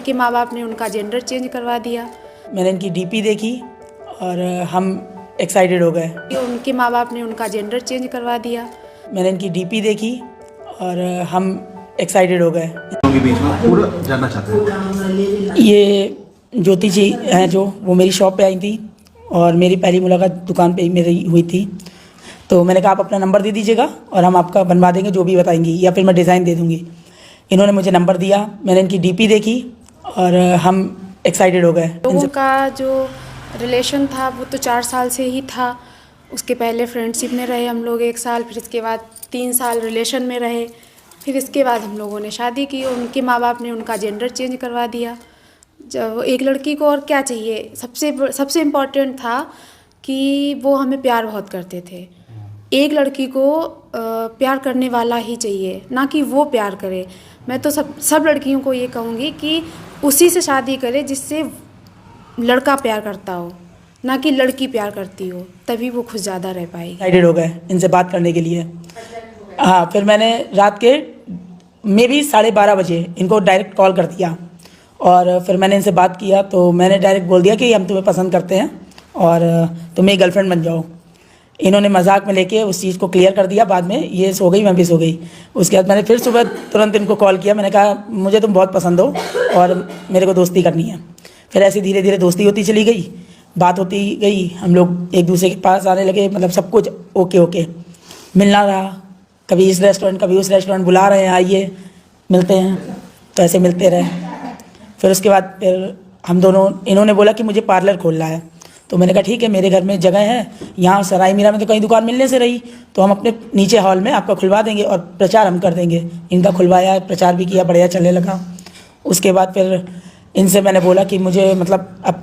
उनके माँ बाप ने उनका जेंडर चेंज करवा दिया। मैंने इनकी डीपी देखी और हम एक्साइटेड हो गए। उनके माँ बाप ने उनका जेंडर चेंज करवा दिया। मैंने इनकी डीपी देखी और हम एक्साइटेड हो गए। के बीच में पूरा जानना चाहते हैं। ये ज्योति जी हैं जो, वो मेरी शॉप पे आई थी और मेरी पहली मुलाकात दुकान पे ही मेरी हुई थी। तो मैंने कहा आप अपना नंबर दे दीजिएगा और हम आपका बनवा देंगे जो भी बताएंगी, या फिर मैं डिज़ाइन दे दूँगी। इन्होंने मुझे नंबर दिया, मैंने इनकी डीपी देखी और हम एक्साइटेड हो गए। लोगों का जो रिलेशन था वो तो 4 साल से ही था। उसके पहले फ्रेंडशिप में रहे हम लोग 1 साल, फिर इसके बाद 3 साल रिलेशन में रहे, फिर इसके बाद हम लोगों ने शादी की। उनके माँ बाप ने उनका जेंडर चेंज करवा दिया। जब एक लड़की को और क्या चाहिए, सबसे इम्पोर्टेंट था कि वो हमें प्यार बहुत करते थे। एक लड़की को प्यार करने वाला ही चाहिए, ना कि वो प्यार करे। मैं तो सब लड़कियों को ये कहूँगी कि उसी से शादी करे जिससे लड़का प्यार करता हो, ना कि लड़की प्यार करती हो, तभी वो खुश ज़्यादा रह पाएगी। एक्साइटेड हो गए इनसे बात करने के लिए। हाँ, फिर मैंने रात के में भी 12:30 बजे इनको डायरेक्ट कॉल कर दिया और फिर मैंने इनसे बात किया। तो मैंने डायरेक्ट बोल दिया कि हम तुम्हें पसंद करते हैं और तुम मेरी गर्लफ्रेंड बन जाओ। इन्होंने मजाक में लेके उस चीज़ को क्लियर कर दिया। बाद में ये सो गई, मैं भी सो गई। उसके बाद मैंने फिर सुबह तुरंत इनको कॉल किया। मैंने कहा मुझे तुम बहुत पसंद हो और मेरे को दोस्ती करनी है। फिर ऐसे धीरे धीरे दोस्ती होती चली गई, बात होती गई, हम लोग एक दूसरे के पास आने लगे। मतलब सब कुछ ओके मिलना रहा, कभी इस रेस्टोरेंट कभी उस रेस्टोरेंट, बुला रहे हैं आइए मिलते हैं, तो ऐसे मिलते रहे। फिर उसके बाद फिर हम दोनों, इन्होंने बोला कि मुझे पार्लर खोलना है। तो मैंने कहा ठीक है, मेरे घर में जगह है, यहाँ सराय मीरा में तो कहीं दुकान मिलने से रही, तो हम अपने नीचे हॉल में आपका खुलवा देंगे और प्रचार हम कर देंगे। इनका खुलवाया, प्रचार भी किया, बढ़िया चलने लगा। उसके बाद फिर इनसे मैंने बोला कि मुझे मतलब अब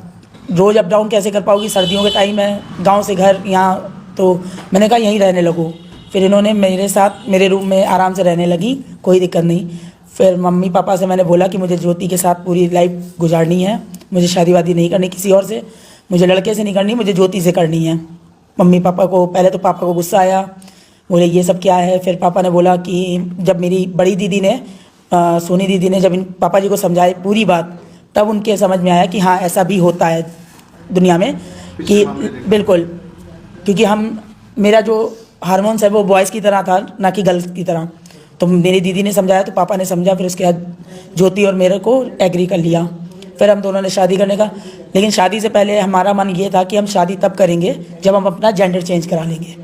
रोज़ अप डाउन कैसे कर पाओगी, सर्दियों के टाइम है, गाँव से घर यहाँ, तो मैंने कहा यहीं रहने लगो। फिर इन्होंने मेरे साथ मेरे रूम में आराम से रहने लगी, कोई दिक्कत नहीं। फिर मम्मी पापा से मैंने बोला कि मुझे ज्योति के साथ पूरी लाइफ गुजारनी है, मुझे शादी वादी नहीं करनी किसी और से, मुझे लड़के से नहीं करनी, मुझे ज्योति से करनी है। मम्मी पापा को पहले तो पापा को गुस्सा आया, बोले ये सब क्या है। फिर पापा ने बोला कि जब मेरी बड़ी दीदी ने सोनी दीदी ने जब इन पापा जी को समझाई पूरी बात, तब उनके समझ में आया कि हाँ ऐसा भी होता है दुनिया में, कि बिल्कुल, क्योंकि मेरा जो हार्मोन्स है वो बॉयज़ की तरह था, ना कि गर्ल्स की तरह। तो मेरी दीदी ने समझाया तो पापा ने समझा, फिर उसके बाद ज्योति और मेरे को एग्री कर लिया। फिर हम दोनों ने शादी करने का, लेकिन शादी से पहले हमारा मन ये था कि हम शादी तब करेंगे जब हम अपना जेंडर चेंज करा लेंगे।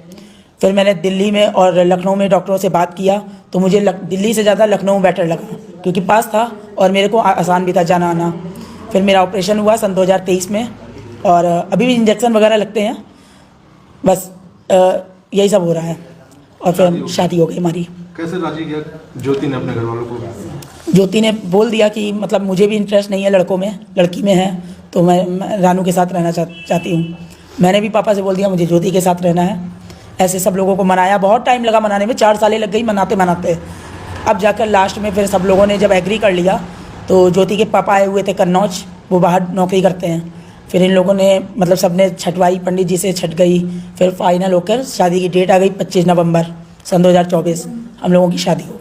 फिर मैंने दिल्ली में और लखनऊ में डॉक्टरों से बात किया, तो मुझे दिल्ली से ज़्यादा लखनऊ बेटर लगा, क्योंकि पास था और मेरे को आसान भी था जाना आना। फिर मेरा ऑपरेशन हुआ सन 2023 में और अभी भी इंजेक्शन वगैरह लगते हैं, बस यही सब हो रहा है। और फिर शादी हो गई हमारी। कैसे राजी किया ज्योति ने अपने घर वालों को? ज्योति ने बोल दिया कि मतलब मुझे भी इंटरेस्ट नहीं है लड़कों में, लड़की में है, तो मैं रानू के साथ रहना चाहती हूँ। मैंने भी पापा से बोल दिया मुझे ज्योति के साथ रहना है। ऐसे सब लोगों को मनाया, बहुत टाइम लगा मनाने में, 4 सालें लग गई मनाते। अब जाकर लास्ट में फिर सब लोगों ने जब एग्री कर लिया, तो ज्योति के पापा आए हुए थे कन्नौज, वो बाहर नौकरी करते हैं। फिर इन लोगों ने मतलब सबने छठवाई, पंडित जी से छठ गई। फिर फाइनल होकर शादी की डेट आ गई 25 नवंबर सन 2024, हम लोगों की शादी हुई।